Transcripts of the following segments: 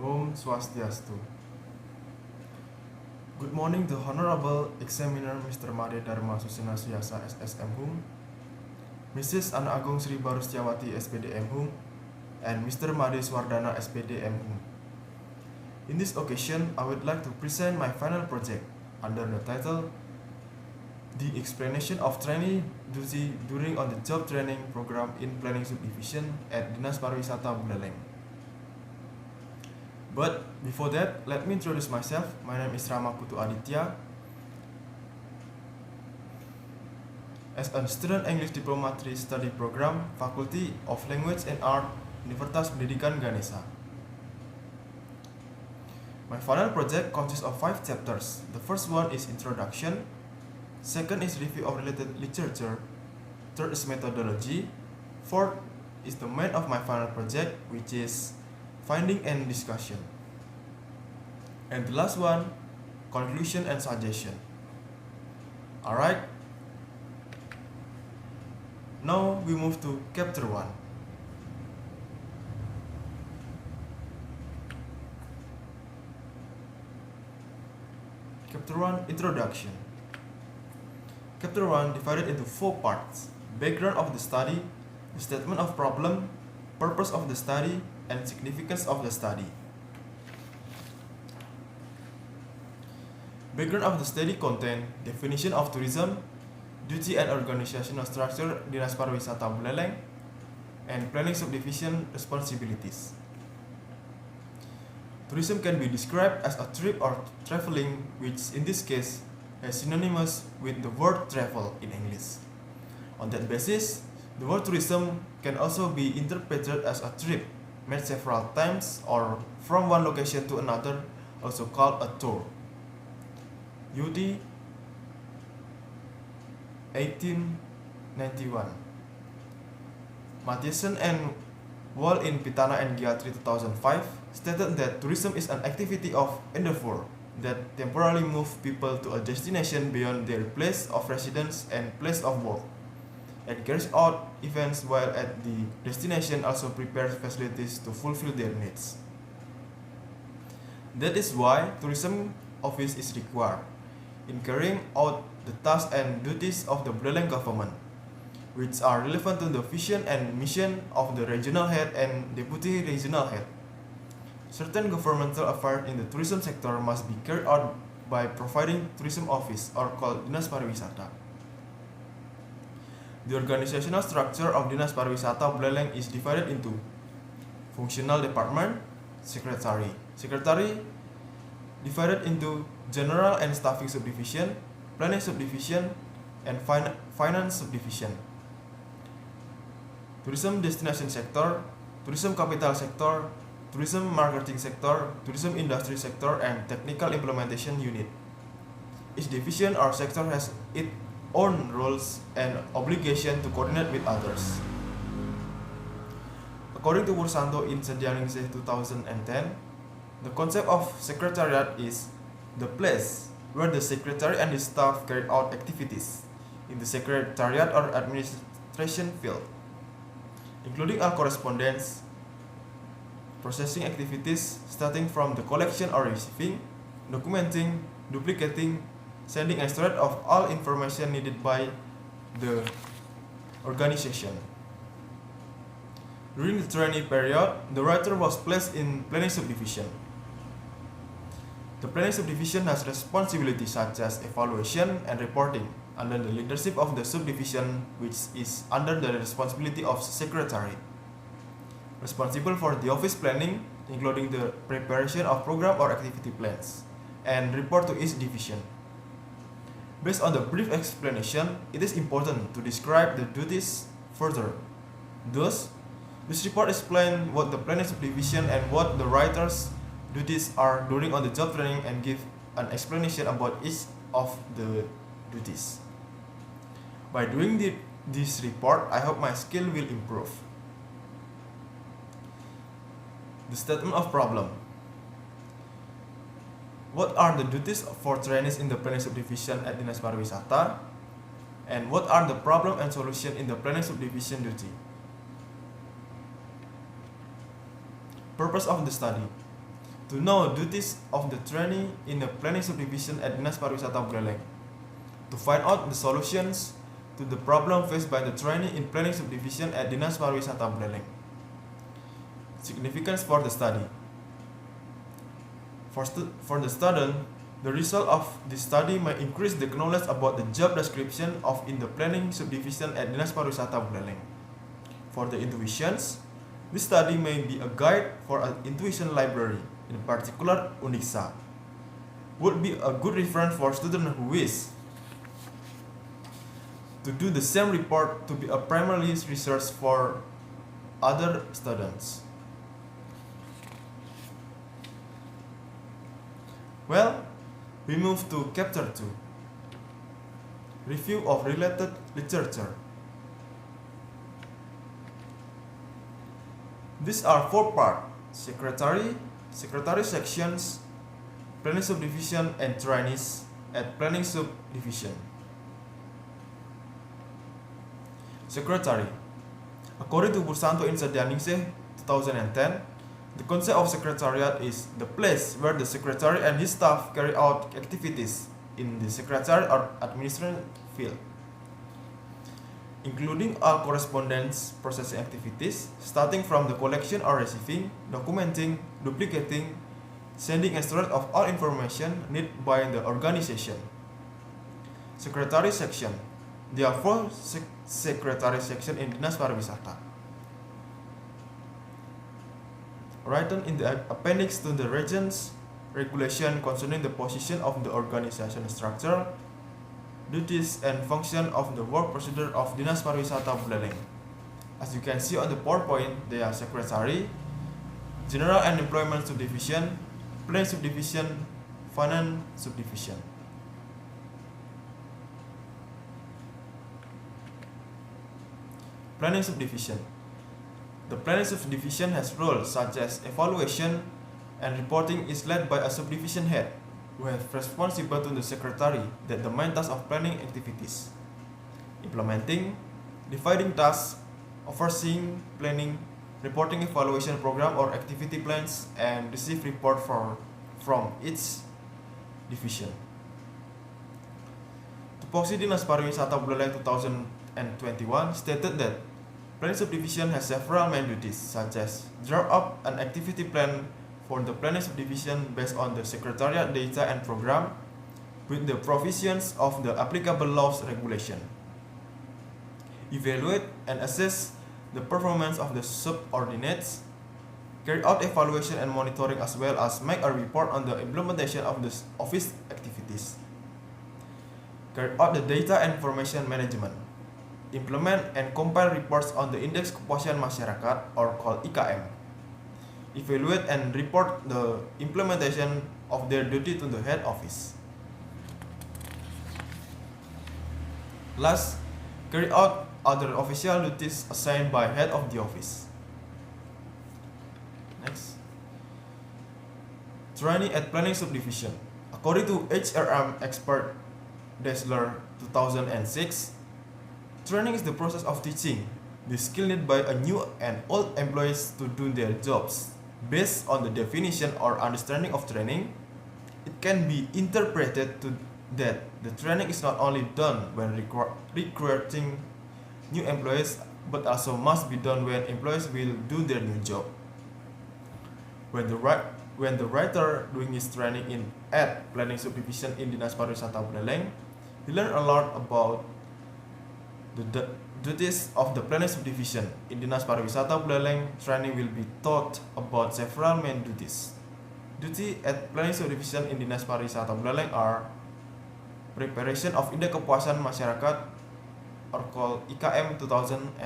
Om Swastiastu. Good morning to Honorable Examiner Mr. Made Dharma Susena Suyasa SSM Hum, Mrs. Ana Agung Sri Barustiawati SPDM Hum, and Mr. Made Swardana SPDM Hum. In this occasion, I would like to present my final project under the title The Explanation of Trainee Duty During on-the-Job Training Program in Planning Subdivision at DINAS Pariwisata Buleleng. But before that, let me introduce myself. My name is Rama Putu Aditya. As a student English Diploma 3 study program, Faculty of Language and Art, Universitas Pendidikan Ganesha. My final project consists of 5 chapters. The first one is Introduction, second is Review of Related Literature, third is Methodology, fourth is the main of my final project, which is Finding and Discussion, and the last one, Conclusion and Suggestion. Alright, now we move to Chapter 1. Chapter 1, Introduction. Chapter 1 divided into 4 parts: background of the study, the statement of problem, purpose of the study, and significance of the study. Background of the study contain definition of tourism, duty and organizational structure Dinas Pariwisata Buleleng, and planning subdivision responsibilities. Tourism can be described as a trip or traveling, which in this case is synonymous with the word travel in English. On that basis, the word tourism can also be interpreted as a trip made several times or from one location to another, also called a tour. UD 1891. Matthiesen and Wall in Pitana and Giatri 2005 stated that tourism is an activity of endeavor that temporarily move people to a destination beyond their place of residence and place of work, and carries out events while at the destination, also prepares facilities to fulfill their needs. That is why tourism office is required in carrying out the tasks and duties of the Buleleng government, which are relevant to the vision and mission of the regional head and deputy regional head. Certain governmental affairs in the tourism sector must be carried out by providing tourism office, or called Dinas Pariwisata. The organizational structure of Dinas Pariwisata Buleleng is divided into functional department, secretary divided into general and staffing subdivision, planning subdivision, and finance subdivision. Tourism destination sector, tourism capital sector, tourism marketing sector, tourism industry sector, and technical implementation unit. Each division or sector has its own roles and obligation to coordinate with others. According to Pursanto in Sendianingsih 2010, the concept of secretariat is the place where the secretary and the staff carry out activities in the secretariat or administration field, including all correspondence, processing activities starting from the collection or receiving, documenting, duplicating, sending and storage of all information needed by the organization. During the trainee period, the writer was placed in planning subdivision. The planning subdivision has responsibilities such as evaluation and reporting under the leadership of the subdivision, which is under the responsibility of secretary, responsible for the office planning, including the preparation of program or activity plans, and report to each division. Based on the brief explanation, it is important to describe the duties further. Thus, this report explains what the planning subdivision and what the writer's duties are during on-the-job training and give an explanation about each of the duties. By doing this report, I hope my skill will improve. The statement of problem. What are the duties for trainees in the planning subdivision at Dinas Pariwisata? And what are the problem and solution in the planning subdivision duty? Purpose of the study. To know duties of the trainee in the planning subdivision at Dinas Pariwisata Buleleng. To find out the solutions to the problem faced by the trainee in planning subdivision at Dinas Pariwisata Buleleng. Significance for the study. For the student, the result of this study may increase the knowledge about the job description of in the planning subdivision at Dinas Pariwisata Buleleng. For the intuitions, this study may be a guide for an intuition library, in particular UNIXA. Would be a good reference for students who wish to do the same report to be a primary research for other students. Well, we move to chapter 2. Review of related literature. These are 4 parts: secretary sections, planning subdivision, and trainees at planning subdivision. Secretary. According to Bursanto Insadianingsih 2010, the concept of secretariat is the place where the secretary and his staff carry out activities in the secretariat or administration field, including all correspondence processing activities, starting from the collection or receiving, documenting, duplicating, sending and storage of all information needed by the organization. Secretary section. There are 4 secretary sections in Dinas Pariwisata. Written in the appendix to the Regents regulation concerning the position of the organization structure, duties and function of the work procedure of Dinas Pariwisata Buleleng. As you can see on the PowerPoint, they are secretary, general and employment subdivision, planning subdivision, finance subdivision. Planning subdivision. The planning subdivision has roles such as evaluation and reporting is led by a subdivision head who is responsible to the secretary that the main task of planning activities, implementing, dividing tasks, overseeing planning, reporting evaluation program or activity plans, and receive report from each division. Tupoksi Dinas Pariwisata Buleleng 2021 stated that planning subdivision has several main duties, such as draw up an activity plan for the planning subdivision based on the secretariat data and program with the provisions of the applicable laws regulation. Evaluate and assess the performance of the subordinates, carry out evaluation and monitoring as well as make a report on the implementation of the office activities. Carry out the data and information management. Implement and compile reports on the Indeks Kepuasan Masyarakat or called IKM. Evaluate and report the implementation of their duty to the head office. Last, carry out other official duties assigned by head of the office. Next. Trainee at planning subdivision. According to HRM expert Dessler 2006, training is the process of teaching the skill needed by a new and old employees to do their jobs. Based on the definition or understanding of training, it can be interpreted to that the training is not only done when recruiting new employees, but also must be done when employees will do their new job. When the writer doing his training in planning subdivision in Dinas Pariwisata Buleleng, he learned a lot about the duties of the planning subdivision. In Dinas Pariwisata Buleleng, training will be taught about several main duties. Duty at planning subdivision in Dinas Pariwisata Buleleng are preparation of Indeks Kepuasan Masyarakat or called IKM 2020.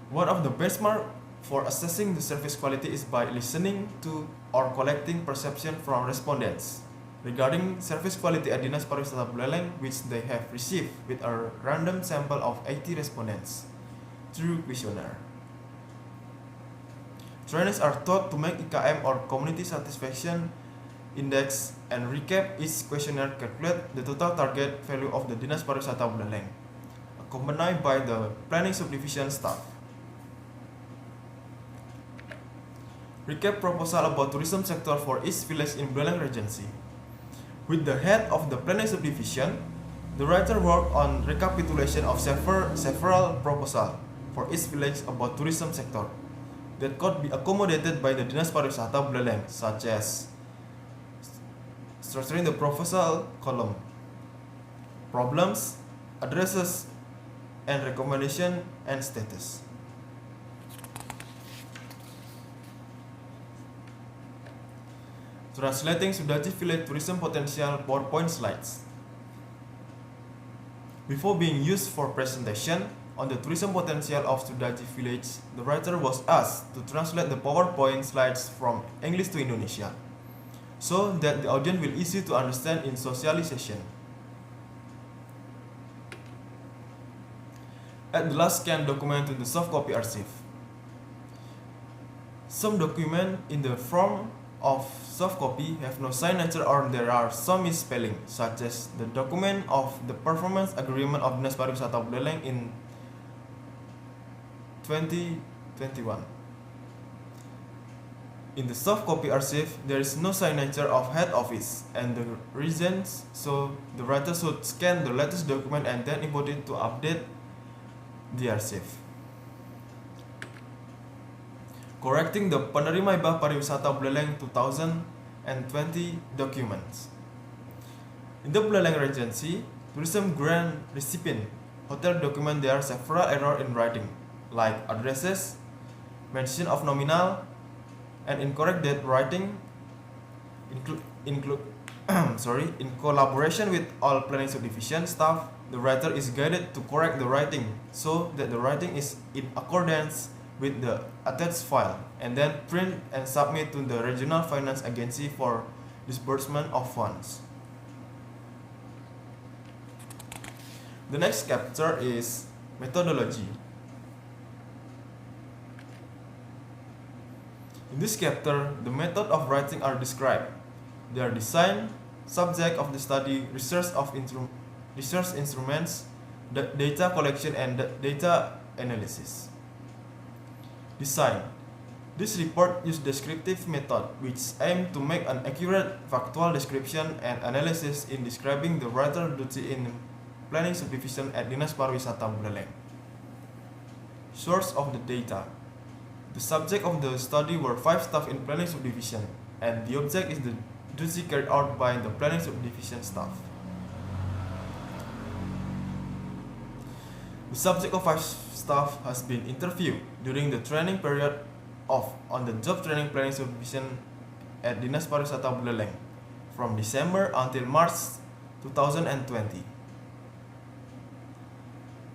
One of the benchmark for assessing the service quality is by listening to or collecting perception from respondents regarding service quality at Dinas Pariwisata Buleleng, which they have received with a random sample of 80 respondents through questionnaire. Trainees are taught to make IKM or Community Satisfaction Index and recap each questionnaire, calculate the total target value of the Dinas Pariwisata Buleleng, accompanied by the planning subdivision staff. Recap proposal about tourism sector for each village in Buleleng Regency. With the head of the planning subdivision, the writer worked on recapitulation of several proposals for each village about tourism sector that could be accommodated by the Dinas Pariwisata Buleleng, such as structuring the proposal column, problems, addresses, and recommendation and status. Translating Sudaji Village Tourism Potential PowerPoint slides. Before being used for presentation on the tourism potential of Sudaji Village, the writer was asked to translate the PowerPoint slides from English to Indonesia, so that the audience will easy to understand in socialization. Add the last scanned document to the soft copy archive. Some documents in the form of soft copy have no signature or there are some misspelling, such as the document of the performance agreement of Dinas Pariwisata Buleleng in 2021. In the soft copy archive, there is no signature of head office, and the reasons so the writer should scan the latest document and then import it to update the archive. Correcting the Penerima Hibah Pariwisata Buleleng 2020 documents. In the Buleleng Regency, tourism grant recipient hotel document there are several errors in writing, like addresses, mention of nominal, and incorrect date writing. In collaboration with all planning subdivision staff, the writer is guided to correct the writing so that the writing is in accordance with the attached file, and then print and submit to the Regional Finance Agency for disbursement of funds. The next chapter is methodology. In this chapter, the method of writing are described. They are design, subject of the study, research instruments, data collection, and data analysis. Design. This report uses descriptive method which aim to make an accurate factual description and analysis in describing the writer duty in planning subdivision at Dinas Pariwisata Buleleng. Source of the data. The subject of the study were 5 staff in planning subdivision, and the object is the duty carried out by the planning subdivision staff. The subject of 5 staff has been interviewed during the training period of on-the-job training planning subdivision at Dinas Pariwisata Buleleng from December until March 2020.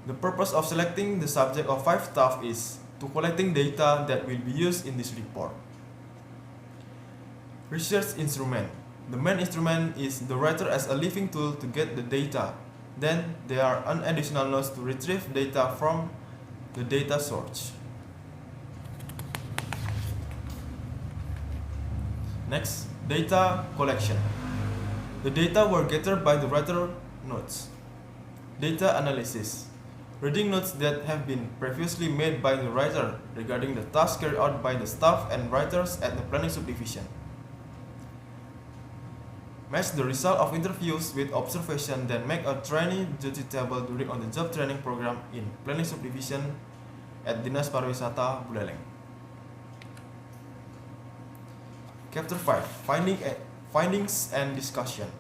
The purpose of selecting the subject of 5 staff is to collecting data that will be used in this report. Research instrument. The main instrument is the writer as a living tool to get the data. Then there are an additional notes to retrieve data from the data source. Next, data collection. The data were gathered by the writer notes. Data analysis. Reading notes that have been previously made by the writer regarding the task carried out by the staff and writers at the planning subdivision. Match the result of interviews with observation, then make a trainee duty table during on-the-job training program in planning subdivision at Dinas Pariwisata Buleleng. Chapter 5. Findings and discussion.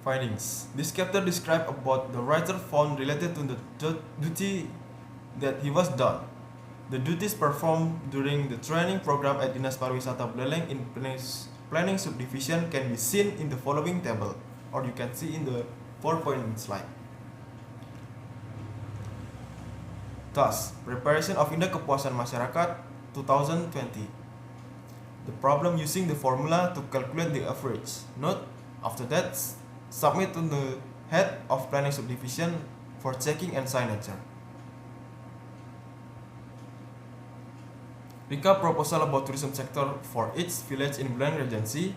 Findings. This chapter describes about the writer found related to the duty that he was done. The duties performed during the training program at Dinas Pariwisata Buleleng in planning subdivision can be seen in the following table, or you can see in the PowerPoint slide. Thus, preparation of Indeks Kepuasan Masyarakat 2020. The problem using the formula to calculate the average. Note, after that, submit to the head of planning subdivision for checking and signature. Recap proposal about tourism sector for each village in Buleleng Regency.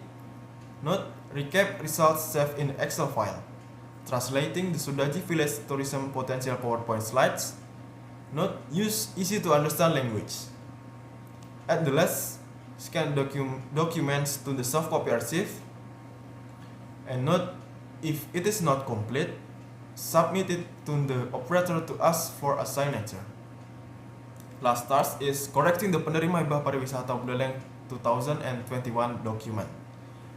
Note, recap results saved in Excel file. Translating the Sudaji Village Tourism Potential PowerPoint slides. Note, use easy to understand language. At the last, scan documents to the soft copy archive. And note, if it is not complete, submit it to the operator to ask for a signature. Last task is correcting the penerima hibah pariwisata Buleleng 2021 document.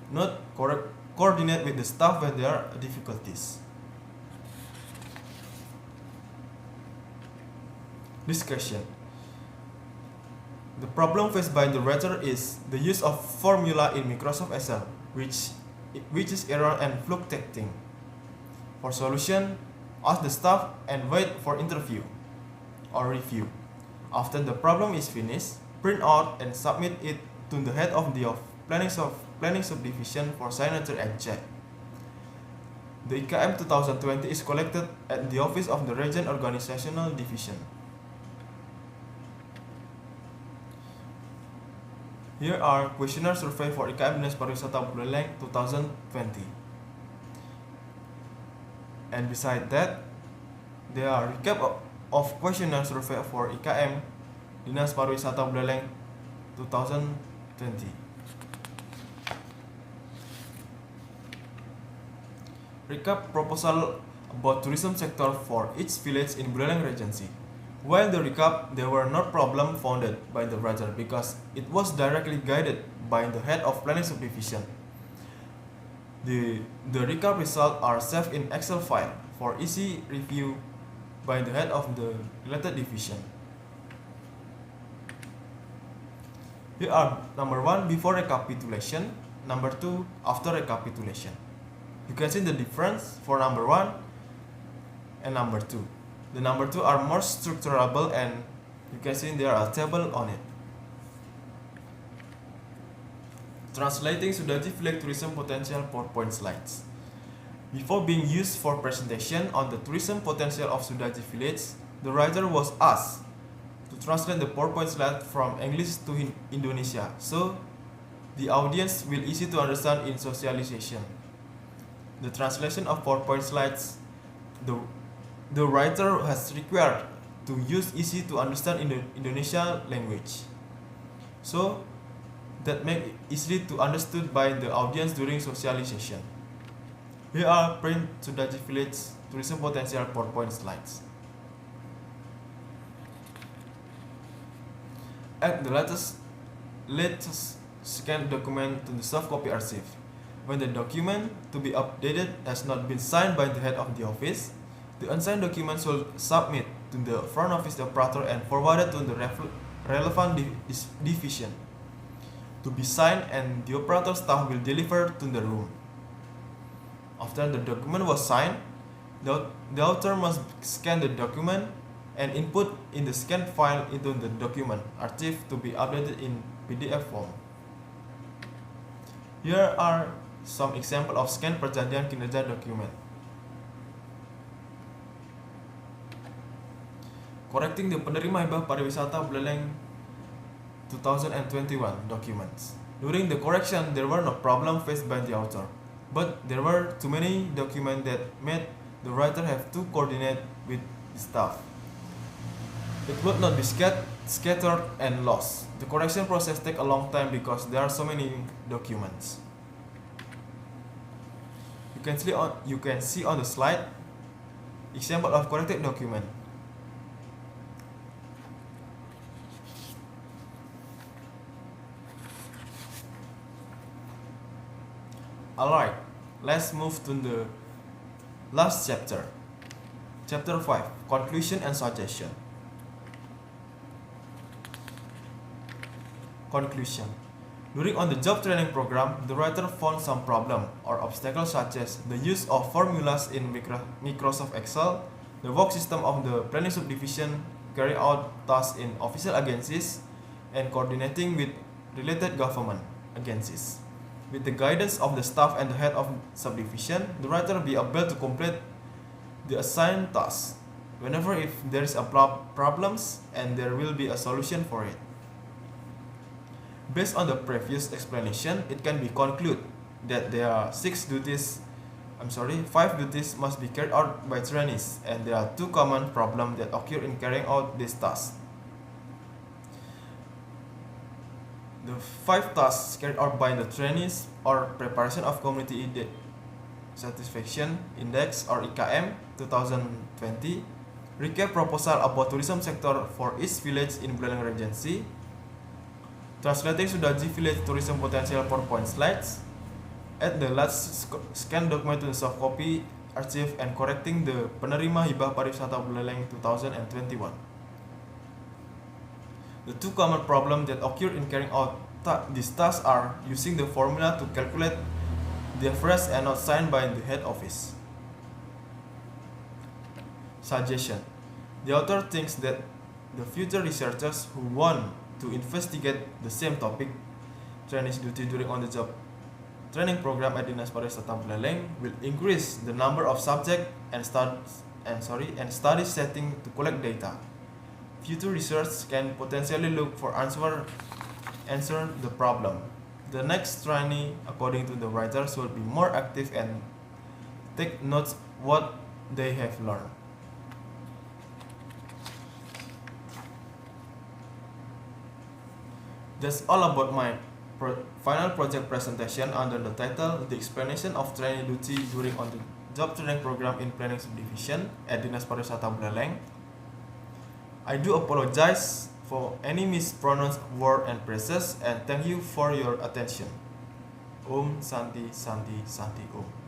Note, coordinate with the staff when there are difficulties. Discussion. The problem faced by the writer is the use of formula in Microsoft Excel, which is error and fluctuating. For solution, ask the staff and wait for interview or review. After the problem is finished, print out and submit it to the head of the planning subdivision for signature and check. The IKM 2020 is collected at the office of the Region Organizational Division. Here are questionnaire survey for IKM DINAS Pariwisata Buleleng 2020. And beside that, there are recap of questionnaire survey for IKM DINAS Pariwisata Buleleng 2020. Recap proposal about tourism sector for each village in Buleleng Regency. While the recap, there were no problems found by the writer because it was directly guided by the head of planning subdivision. The recap results are saved in Excel file for easy review by the head of the related division. Here are number 1 before recapitulation, number 2 after recapitulation. You can see the difference for number 1 and number 2. The number 2 are more structurable and you can see there are a table on it. Translating Sudaji Village Tourism Potential PowerPoint slides. Before being used for presentation on the tourism potential of Sudaji Village, the writer was asked to translate the PowerPoint slide from English to Indonesia, so the audience will easy to understand in socialization. The translation of PowerPoint slides, the writer has required to use easy to understand in the Indonesian language, so that make it easily to understood by the audience during socialization. Here are print Sudaji Village tourism potential PowerPoint slides. Add the latest scanned document to the soft copy archive. When the document to be updated has not been signed by the head of the office, the unsigned document should submit to the front office operator and forwarded to the relevant division to be signed, and the operator staff will deliver to the room. After the document was signed, the author must scan the document and input in the scanned file into the document archive to be updated in PDF form. Here are some examples of scanned perjanjian kinerja document. Correcting the penerima hibah pariwisata Buleleng 2021 documents. During the correction, there were no problems faced by the author, but there were too many documents that made the writer have to coordinate with the staff. It would not be scattered and lost. The correction process takes a long time because there are so many documents. You can see on the slide example of corrected document. Alright, let's move to the last chapter. Chapter 5, Conclusion and Suggestion. Conclusion. During on-the-job training program, the writer found some problem or obstacles such as the use of formulas in Microsoft Excel, the work system of the planning subdivision, carry out tasks in official agencies, and coordinating with related government agencies. With the guidance of the staff and the head of subdivision, the writer will be able to complete the assigned tasks whenever if there is a problems and there will be a solution for it. Based on the previous explanation, it can be concluded that there are 6 duties 5 duties must be carried out by trainees, and there are 2 common problems that occur in carrying out these tasks. The 5 tasks carried out by the trainees are preparation of Community Satisfaction Index or IKM 2020, recap proposal about tourism sector for each village in Buleleng Regency, translating Sudaji village tourism potential PowerPoint slides, add the last scan document to the soft copy, archive, and correcting the penerima hibah pariwisata Buleleng 2021. The 2 common problems that occur in carrying out these tasks are using the formula to calculate the average and not signed by the head office. Suggestion: the author thinks that the future researchers who want to investigate the same topic, trainees duty during on-the-job training program at DINAS Pariwisata Buleleng, will increase the number of subject and study setting to collect data. Future research can potentially look for answer the problem. The next trainee, according to the writer, should be more active and take notes what they have learned. That's all about my final project presentation under the title The Explanation of Trainee Duty During On-the-Job Training Program in Planning Subdivision at DINAS Pariwisata Buleleng. I do apologize for any mispronounced word and phrases, and thank you for your attention. Om Santi Santi Santi Om.